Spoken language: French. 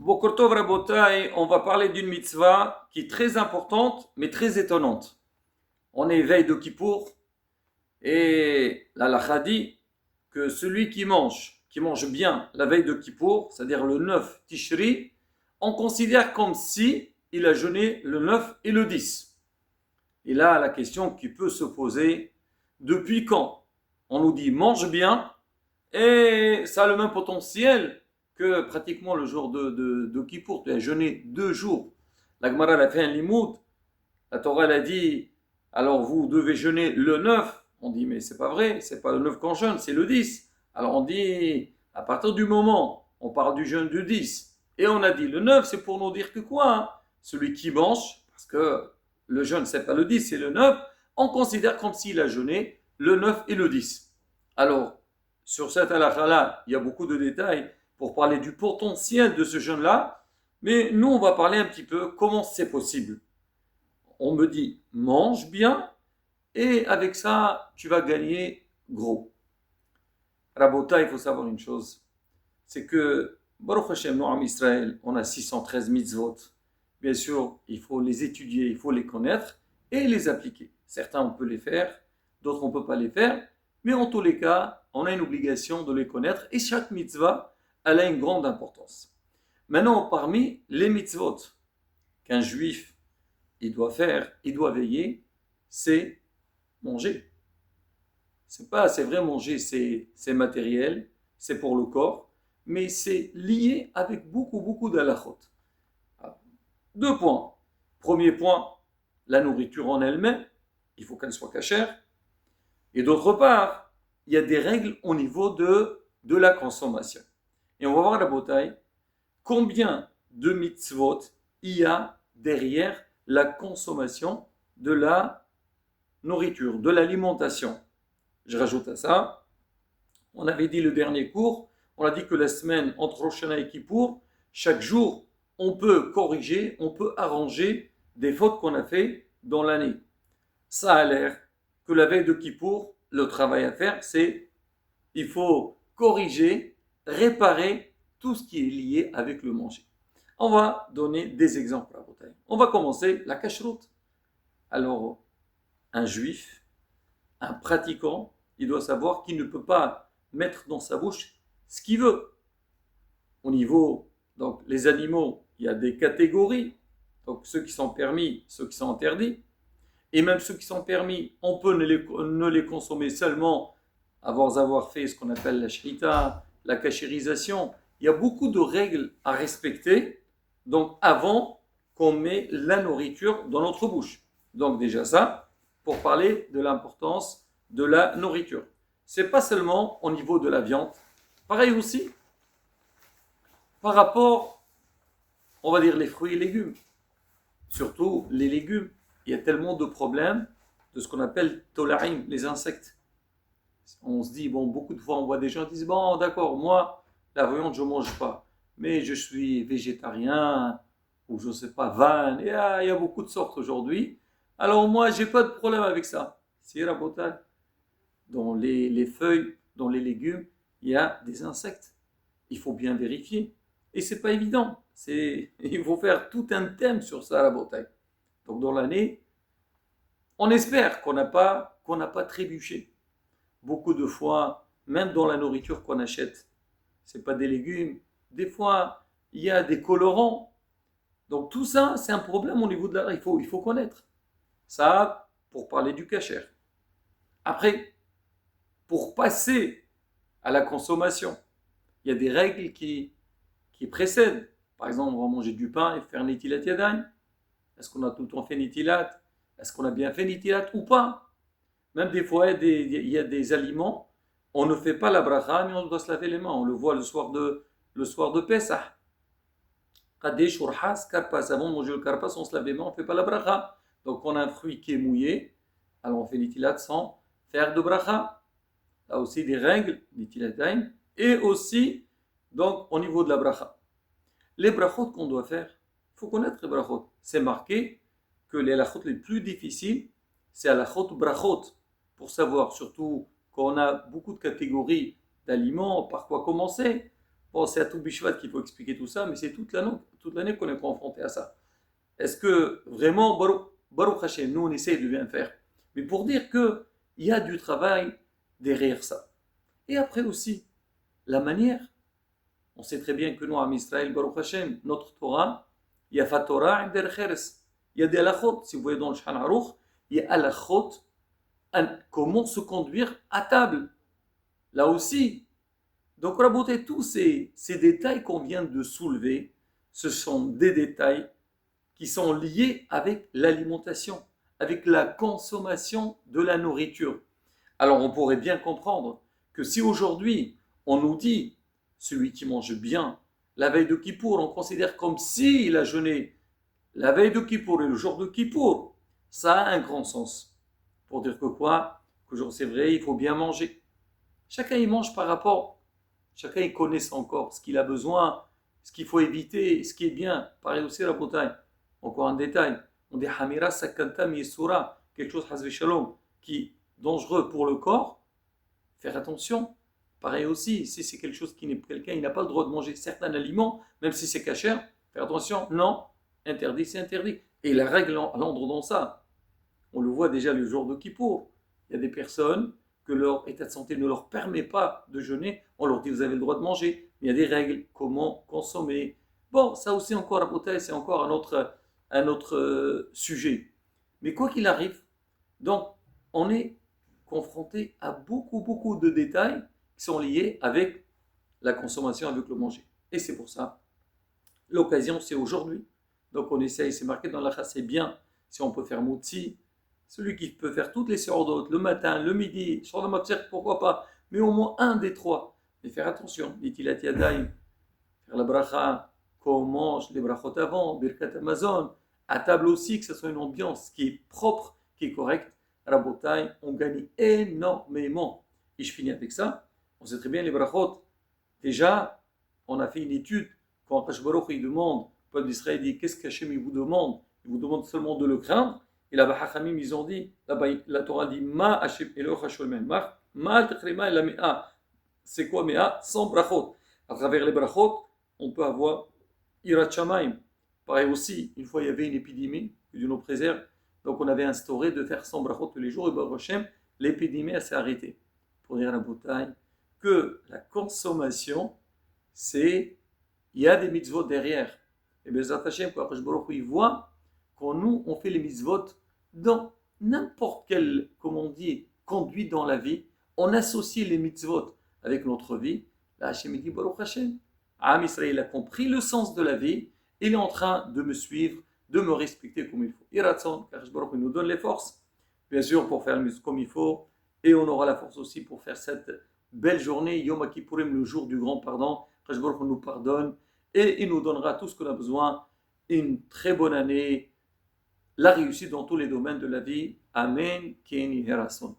Boker Tov Rabotai, on va parler d'une mitzvah qui est très importante, mais très étonnante. On est veille de Kippour, et la halakha dit que celui qui mange bien la veille de Kippour, c'est-à-dire le 9 Tishri, on considère comme si il a jeûné le 9 et le 10. Et là, la question qui peut se poser, depuis quand on nous dit mange bien, et ça a le même potentiel que pratiquement le jour de Kippour. Tu as jeûné 2 jours. La Gemara elle a fait un limoud. La Torah elle a dit, alors vous devez jeûner le 9. On dit, mais c'est pas vrai, c'est pas le 9 qu'on jeûne, c'est le 10. Alors on dit, à partir du moment, on parle du jeûne du 10. Et on a dit, le 9, c'est pour nous dire que quoi hein? Celui qui mange, parce que le jeûne, c'est pas le 10, c'est le 9, on considère comme s'il a jeûné le 9 et le 10. Alors, sur cette halakha-là, il y a beaucoup de détails pour parler du potentiel de ce jeûne-là, mais nous, on va parler un petit peu comment c'est possible. On me dit, mange bien, et avec ça, tu vas gagner gros. Rabota, il faut savoir une chose, c'est que, Baruch Hashem, nous, en Israël, on a 613 mitzvot. Bien sûr, il faut les étudier, il faut les connaître et les appliquer. Certains, on peut les faire, d'autres, on ne peut pas les faire, mais en tous les cas, on a une obligation de les connaître et chaque mitzvah, elle a une grande importance. Maintenant, parmi les mitzvot qu'un juif il doit faire, il doit veiller, c'est manger. C'est vrai manger, c'est matériel, c'est pour le corps, mais c'est lié avec beaucoup d'halachot. 2 points. Premier point, la nourriture en elle-même, il faut qu'elle soit cachère. Et d'autre part, il y a des règles au niveau de la consommation. Et on va voir la bataille, combien de mitzvot il y a derrière la consommation de la nourriture, de l'alimentation. Je rajoute à ça, on avait dit le dernier cours, on a dit que la semaine entre Rosh Hashanah et Kippour, chaque jour, on peut corriger, on peut arranger des fautes qu'on a fait dans l'année. Ça a l'air que la veille de Kippour, le travail à faire, c'est il faut corriger, réparer tout ce qui est lié avec le manger. On va donner des exemples à Botaï. On va commencer la cacheroute. Alors, un juif, un pratiquant, il doit savoir qu'il ne peut pas mettre dans sa bouche ce qu'il veut. Au niveau, donc, les animaux, il y a des catégories. Donc, ceux qui sont permis, ceux qui sont interdits. Et même ceux qui sont permis, on peut ne les consommer seulement avoir fait ce qu'on appelle la shrita, la cachérisation. Il y a beaucoup de règles à respecter, donc avant qu'on met la nourriture dans notre bouche. Donc déjà ça, pour parler de l'importance de la nourriture. C'est pas seulement au niveau de la viande, pareil aussi par rapport, on va dire, les fruits et légumes. Surtout les légumes. Il y a tellement de problèmes de ce qu'on appelle tolarim, les insectes. On se dit, bon, beaucoup de fois on voit des gens qui disent, bon d'accord, moi, la viande je ne mange pas, mais je suis végétarien, ou je ne sais pas, vegan, il y a beaucoup de sortes aujourd'hui. Alors moi, je n'ai pas de problème avec ça. C'est rabotal. Dans les feuilles, dans les légumes, il y a des insectes. Il faut bien vérifier. Et ce n'est pas évident. Il faut faire tout un thème sur ça, la bataille. Donc dans l'année, on espère qu'on n'a pas trébuché. Beaucoup de fois, même dans la nourriture qu'on achète, ce n'est pas des légumes. Des fois, il y a des colorants. Donc tout ça, c'est un problème au niveau de la... Il faut connaître. Ça, pour parler du kasher. Après, pour passer à la consommation, il y a des règles qui précèdent. Par exemple, on va manger du pain et faire nitilat yadayim. Est-ce qu'on a tout le temps fait nitilat? Est-ce qu'on a bien fait nitilat ou pas? Même des fois, il y a des aliments, on ne fait pas la bracha, mais on doit se laver les mains. On le voit le soir de Pesach. Kadesh, urhas, karpas. Avant de manger le karpas, on se lave les mains, on ne fait pas la bracha. Donc, on a un fruit qui est mouillé, alors on fait nitilat sans faire de bracha. Là aussi, des règles, nitilat yadayim, et aussi, donc, au niveau de la bracha. Les brachot qu'on doit faire, il faut connaître les brachot. C'est marqué que les halachot les plus difficiles, c'est halachot brachot. Pour savoir, surtout quand on a beaucoup de catégories d'aliments, par quoi commencer. Bon, c'est à tout Bishvat qu'il faut expliquer tout ça, mais c'est toute l'année qu'on est confronté à ça. Est-ce que vraiment, Baruch Hashem, nous on essaye de bien faire, mais pour dire qu'il y a du travail derrière ça. Et après aussi, la manière, on sait très bien que nous, à Israël, Baruch Hashem, notre Torah, il y a Fatorah et Der Cheres. Il y a des halachot, si vous voyez dans le Shulchan Aruch, il y a halachot, comment se conduire à table. Là aussi, donc raboter tous ces détails qu'on vient de soulever, ce sont des détails qui sont liés avec l'alimentation, avec la consommation de la nourriture. Alors on pourrait bien comprendre que si aujourd'hui on nous dit celui qui mange bien la veille de Kippour, on considère comme s'il a jeûné la veille de Kippour et le jour de Kippour, ça a un grand sens. Pour dire que quoi? Qu'aujourd'hui c'est vrai, il faut bien manger. Chacun y mange par rapport, chacun y connaît son corps, ce qu'il a besoin, ce qu'il faut éviter, ce qui est bien. Pareil aussi la bouteille. Encore un détail. On dit Hamira Sakanta Miesura, quelque chose Hazvi Shalom, qui est dangereux pour le corps. Faire attention. Pareil aussi, si c'est quelque chose qui n'est quelqu'un, il n'a pas le droit de manger certains aliments, même si c'est cachère, faire attention. Non, interdit, c'est interdit. Et la règle l'endre dans ça. On le voit déjà le jour de Kippour. Il y a des personnes que leur état de santé ne leur permet pas de jeûner. On leur dit vous avez le droit de manger. Mais il y a des règles, comment consommer. Bon, ça aussi encore à bouteille, c'est encore un autre sujet. Mais quoi qu'il arrive, donc on est confronté à beaucoup de détails qui sont liés avec la consommation, avec le manger. Et c'est pour ça, l'occasion c'est aujourd'hui. Donc on essaye, c'est marqué dans la chasse, c'est bien si on peut faire motzi. Celui qui peut faire toutes les séances le matin, le midi, pourquoi pas, mais au moins un des trois. Mais faire attention, dit-il à Tiadaïm, faire la bracha, qu'on mange les brachot avant, birkat Amazon, à table aussi, que ce soit une ambiance qui est propre, qui est correcte. Rabotai, on gagne énormément. Et je finis avec ça. On sait très bien les brachot. Déjà, on a fait une étude. Quand Akash Baruch il demande, le peuple d'Israël dit qu'est-ce qu'Hachem il vous demande seulement de le craindre. Et là-bas, Hachamim, ils ont dit, là-bas, la Torah dit Ma Hachem Eloch Hasholmen, Ma al-Techrema la Mea. C'est quoi Mea? Sans brachot. À travers les brachot, on peut avoir Irat Shamaim. Pareil aussi, une fois il y avait une épidémie, que Dieu nous préserve, donc on avait instauré de faire 100 brachot tous les jours, et Baruch Hashem, l'épidémie s'est arrêtée. Pour dire à la bouteille que la consommation, il y a des mitzvot derrière. Et bien, Zat Hashem, quand Baruch il voit quand nous, on fait les mitzvot dans n'importe quel, comme on dit, conduit dans la vie, on associe les mitzvot avec notre vie. Là, Hashem dit Baruch Hashem. Am Israël a compris le sens de la vie, il est en train de me suivre, de me respecter comme il faut. Iratson, car Baruch nous donne les forces, bien sûr, pour faire comme il faut, et on aura la force aussi pour faire cette belle journée, Yom Kippourim, le jour du grand pardon. Baruch nous pardonne, et il nous donnera tout ce qu'on a besoin, une très bonne année, la réussite dans tous les domaines de la vie. Amen. Keni Herason.